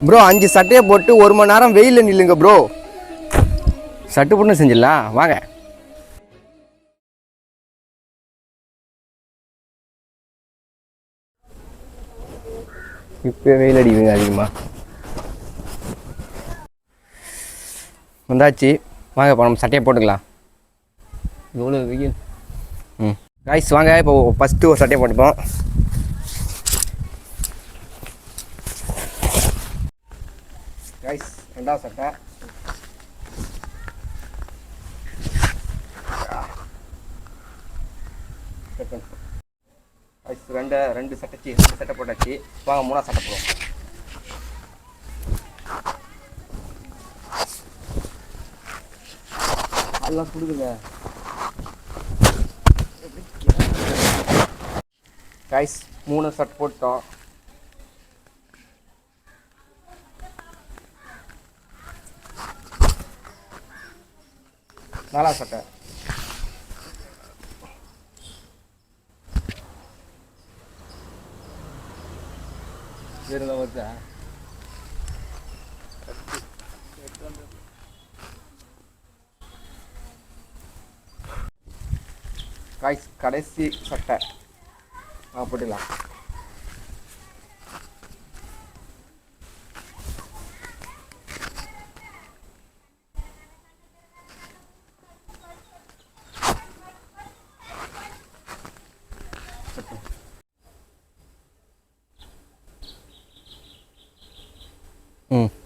Bro 5 சட்டையை போட்டு 1 மணி நேரம் வெயிலில் நில்லுங்க ப்ரோ. சட்டு போட்டு செஞ்சிடலாம் வாங்க. இப்போ வெயில் அடிக்குதுங்க அதிகமாக. வந்தாச்சு வாங்க, இப்போ நம்ம சட்டையை போட்டுக்கலாம். எவ்வளோ வெயில். காய்ஸ் வாங்க, இப்போ ஃபஸ்ட்டு ஒரு சட்டையை போட்டுப்போம். காய்ஸ் ரெண்டாவது சட்டை. ரெண்டு சட்டை போட்டாச்சு. வாங்க 3ஆவது சட்டை போடுவோம். அதெல்லாம் கொடுக்குங்க காய்ஸ். 3 சட்டை போட்டோம். நாலாவது சட்டை. வருதா காய்ஸ் கடைசி சட்டை போட்டுக்கலாம்.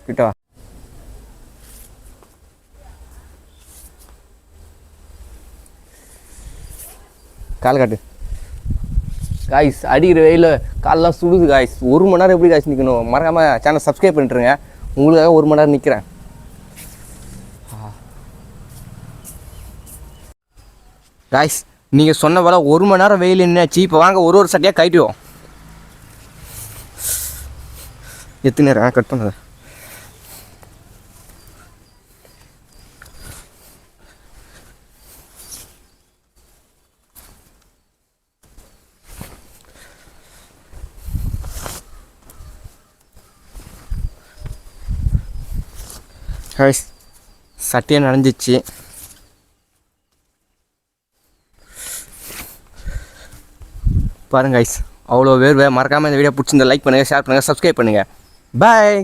கிட்ட கால் காட்டு. காய்ஸ் அடிக்கிற வெயில் காலெலாம் சுடுது காய்ஸ். 1 மணி நேரம் எப்படி காய்ச்சி நிற்கணும்? மறக்காமல் சேனல் சப்ஸ்கிரைப் பண்ணிட்டுருங்க. உங்களுக்காக 1 மணி நேரம் நிற்கிறேன். காய்ஸ் நீங்கள் சொன்ன போல 1 மணி நேரம் வெயில் என்னாச்சு. இப்போ வாங்க ஒரு சட்டையாக கட்டிடுவோம். எத்தனை நேரம் கட் பண்ணது? காய்ஸ் சட்டையை நனைஞ்சிச்சு. பாருங்க காய்ஸ், அவ்வளோ வேர்வை. மறக்காமல் இந்த வீடியோ பிடிச்சிருந்தா லைக் பண்ணுங்கள், ஷேர் பண்ணுங்கள், சப்ஸ்கிரைப் பண்ணுங்கள். பாய்.